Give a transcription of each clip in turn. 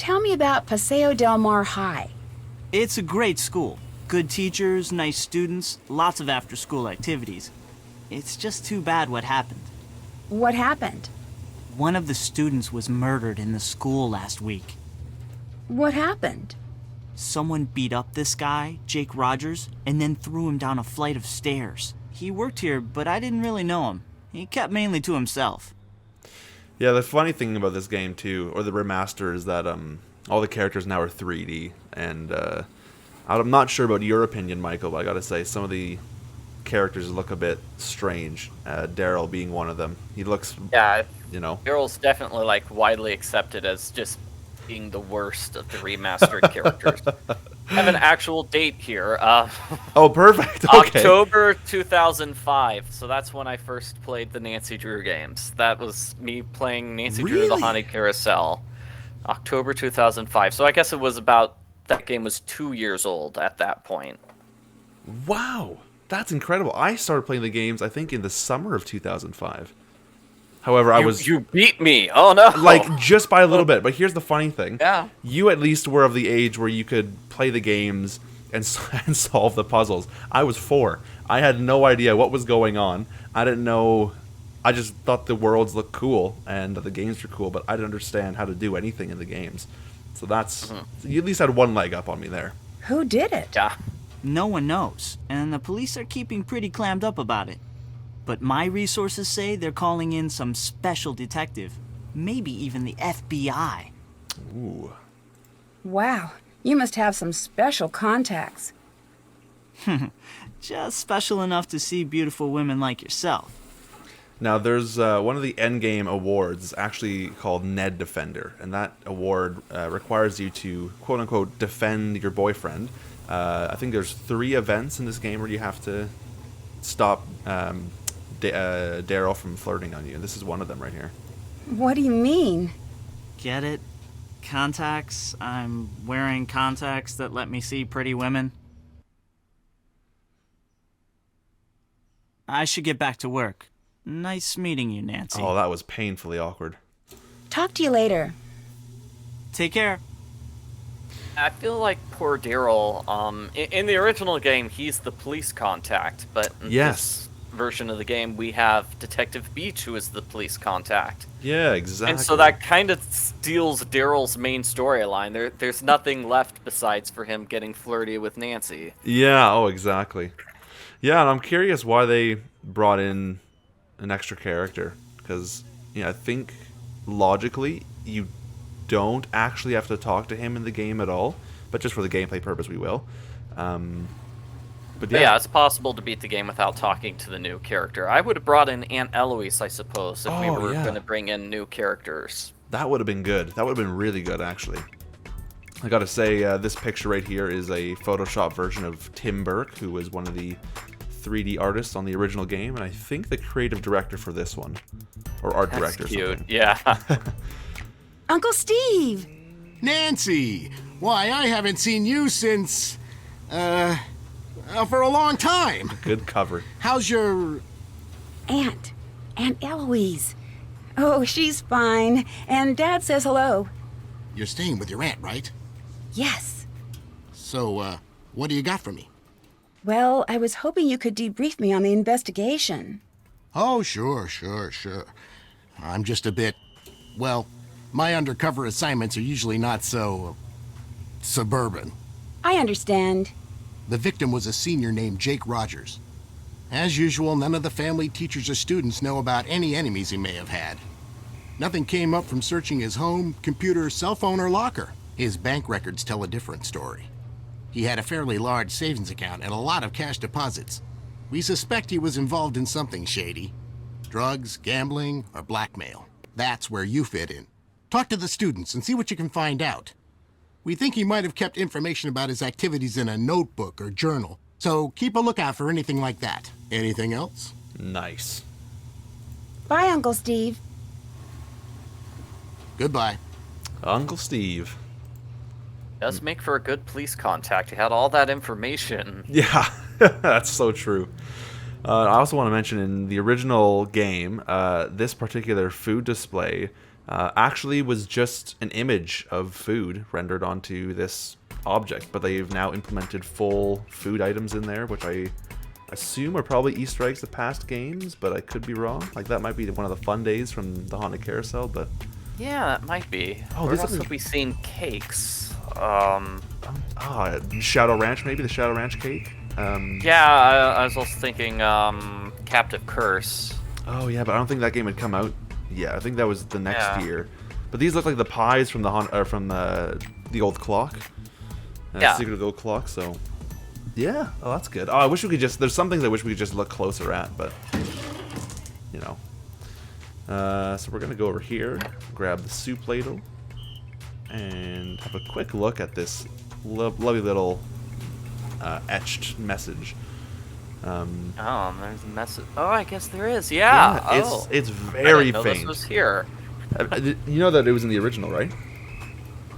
Tell me about Paseo del Mar High. It's a great school. Good teachers, nice students, lots of after-school activities. It's just too bad what happened. What happened? One of the students was murdered in the school last week. What happened? Someone beat up this guy, Jake Rogers, and then threw him down a flight of stairs. He worked here, but I didn't really know him. He kept mainly to himself. Yeah, the funny thing about this game, too, or the remaster, is that all the characters now are 3D. And I'm not sure about your opinion, Michael, but I gotta say, some of the characters look a bit strange. Daryl being one of them. He looks, Daryl's definitely like widely accepted as just being the worst of the remastered characters. I have an actual date here. Oh, perfect. Okay. October 2005. So that's when I first played the Nancy Drew games. That was me playing Nancy Drew the Haunted Carousel. October 2005. So I guess it was that game was 2 years old at that point. Wow. That's incredible. I started playing the games, I think, in the summer of 2005. However, You beat me. Oh, no. Like, just by a little bit. But here's the funny thing. Yeah. You at least were of the age where you could play the games and solve the puzzles. I was 4. I had no idea what was going on. I didn't know. I just thought the worlds looked cool and the games were cool, but I didn't understand how to do anything in the games. So that's... You at least had one leg up on me there. Who did it? Yeah. No one knows, and the police are keeping pretty clammed up about it. But my resources say they're calling in some special detective. Maybe even the FBI. Ooh. Wow, you must have some special contacts. Just special enough to see beautiful women like yourself. Now, there's one of the endgame awards is actually called Ned Defender, and that award requires you to, quote-unquote, defend your boyfriend. I think there's 3 events in this game where you have to stop Daryl from flirting on you, and this is one of them right here. What do you mean? Get it? Contacts? I'm wearing contacts that let me see pretty women. I should get back to work. Nice meeting you, Nancy. Oh, that was painfully awkward. Talk to you later. Take care. I feel like poor Daryl, in the original game, he's the police contact, but in this version of the game, we have Detective Beach, who is the police contact. Yeah, exactly. And so that kind of steals Daryl's main storyline. There's nothing left besides for him getting flirty with Nancy. Yeah, oh, exactly. Yeah, and I'm curious why they brought in an extra character, because I think logically you don't actually have to talk to him in the game at all, but just for the gameplay purpose we will. But yeah, it's possible to beat the game without talking to the new character. I would have brought in Aunt Eloise, I suppose, if we were going to bring in new characters. That would have been good. That would have been really good, actually. I gotta say, this picture right here is a Photoshop version of Tim Burke, who was one of the 3D artists on the original game, and I think the creative director for this one, or art director. That's cute. Something. Yeah. Uncle Steve! Nancy! Why, I haven't seen you since, for a long time. Good cover. How's your... Aunt Eloise. Oh, she's fine. And Dad says hello. You're staying with your aunt, right? Yes. So, what do you got for me? Well, I was hoping you could debrief me on the investigation. Oh, sure. I'm just a bit... Well, my undercover assignments are usually not so... suburban. I understand. The victim was a senior named Jake Rogers. As usual, none of the family, teachers, or students know about any enemies he may have had. Nothing came up from searching his home, computer, cell phone, or locker. His bank records tell a different story. He had a fairly large savings account and a lot of cash deposits. We suspect he was involved in something shady. Drugs, gambling, or blackmail. That's where you fit in. Talk to the students and see what you can find out. We think he might have kept information about his activities in a notebook or journal, so keep a lookout for anything like that. Anything else? Nice. Bye, Uncle Steve. Goodbye. Uncle Steve. Does make for a good police contact. He had all that information. Yeah, that's so true. I also want to mention in the original game, this particular food display actually was just an image of food rendered onto this object, but they've now implemented full food items in there, which I assume are probably Easter eggs to past games, but I could be wrong. Like, that might be one of the fun days from the Haunted Carousel, but... Yeah, that might be. Oh, Where this else is- have we seen cakes? Shadow Ranch, maybe? The Shadow Ranch cake? Yeah, I was also thinking Captive Curse. Oh, yeah, but I don't think that game had come out yet. I think that was the next Yeah. year. But these look like the pies from the old clock. Yeah. Secret of the Old Clock, so... Yeah, oh, that's good. Oh, I wish we could just... There's some things I wish we could just look closer at, but... You know. So we're going to go over here, grab the soup ladle, and have a quick look at this lovely little etched message. Oh, there's a message. Oh, I guess there is. Yeah. Oh. It's I very didn't know faint. This was here. You know that it was in the original, right?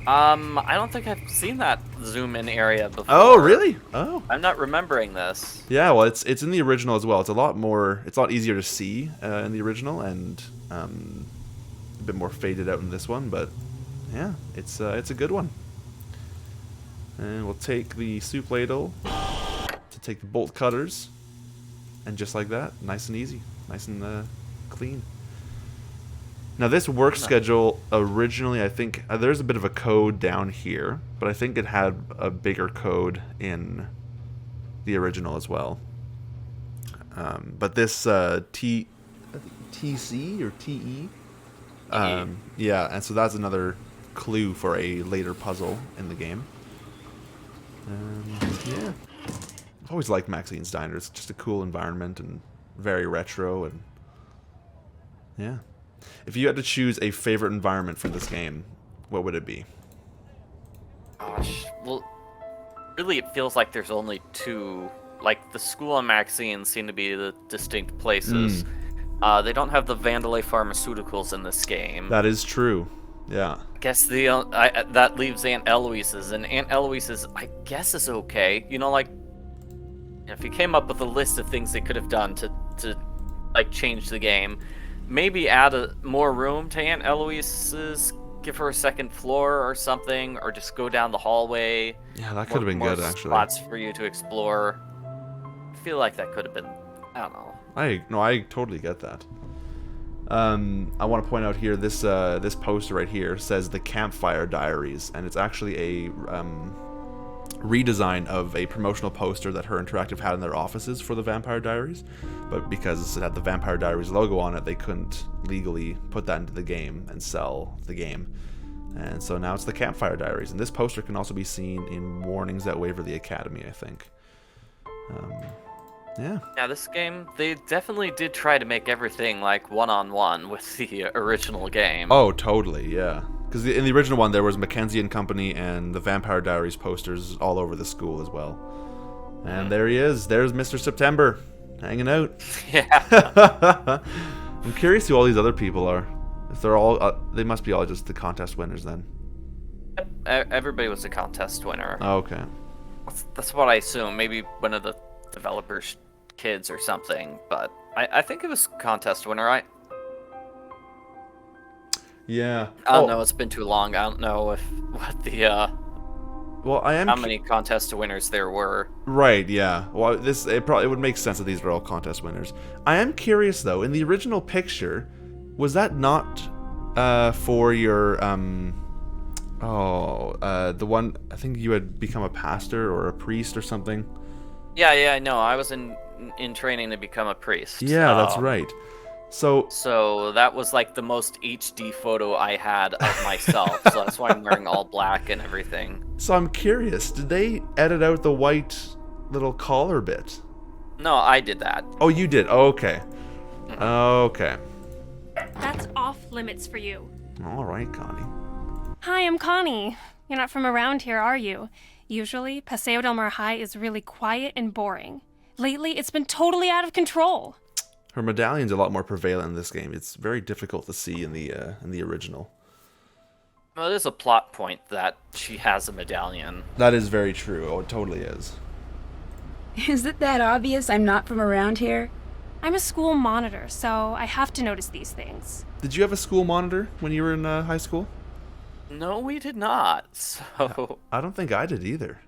I don't think I've seen that zoom in area before. Oh, really? Oh. I'm not remembering this. Yeah, well, it's in the original as well. It's a lot easier to see in the original, and a bit more faded out in this one. But yeah, it's a good one. And we'll take the soup ladle to take the bolt cutters, and just like that, nice and easy, nice and clean. Now this work schedule originally, I think there's a bit of a code down here, but I think it had a bigger code in the original as well. But this TC or TE, yeah, and so that's another clue for a later puzzle in the game. Yeah, I've always liked Maxine's Diner. It's just a cool environment and very retro, and yeah. If you had to choose a favorite environment from this game, what would it be? Gosh, well, really, it feels like there's only two. Like the school and Maxine seem to be the distinct places. They don't have the Vandalay Pharmaceuticals in this game. That is true. Yeah. I guess that leaves Aunt Eloise's, and Aunt Eloise's, I guess, is okay. You know, like, if you came up with a list of things they could have done to like change the game, maybe add more room to Aunt Eloise's, give her a second floor or something, or just go down the hallway. Yeah, that could have been more good, actually. Spots for you to explore. I feel like that could have been, I don't know. I totally get that. I want to point out here, this poster right here says the Campfire Diaries, and it's actually a redesign of a promotional poster that Her Interactive had in their offices for the Vampire Diaries, but because it had the Vampire Diaries logo on it, they couldn't legally put that into the game and sell the game. And so now it's the Campfire Diaries, and this poster can also be seen in Warnings at Waverly Academy, I think. Yeah. Yeah, this game, they definitely did try to make everything like one-on-one with the original game. Oh, totally, yeah. Because in the original one, there was Mackenzie and Company and the Vampire Diaries posters all over the school as well. And there he is. There's Mr. September, hanging out. Yeah. I'm curious who all these other people are. If they're all, they must be all just the contest winners then. Everybody was a contest winner. Oh, okay. That's what I assume. Maybe one of the developers' kids or something. But I think it was contest winner. Yeah. I don't know. It's been too long. I don't know what the Well, I am. how many contest winners there were. Right. Yeah. Well, it would make sense that these were all contest winners. I am curious though. In the original picture, was that not for your the one I think you had become a pastor or a priest or something? Yeah. I know. I was in training to become a priest. Yeah, that's right. So that was like the most HD photo I had of myself. So that's why I'm wearing all black and everything. So I'm curious, did they edit out the white little collar bit? No, I did that. Oh, you did. Oh, okay. Okay. That's off limits for you. All right, Connie. Hi, I'm Connie. You're not from around here, are you? Usually, Paseo del Mar High is really quiet and boring. Lately, it's been totally out of control. Her medallion's a lot more prevalent in this game. It's very difficult to see in the original. Well, it is a plot point that she has a medallion. That is very true. Oh, it totally is. Is it that obvious I'm not from around here? I'm a school monitor, so I have to notice these things. Did you have a school monitor when you were in high school? No, we did not. So I don't think I did either.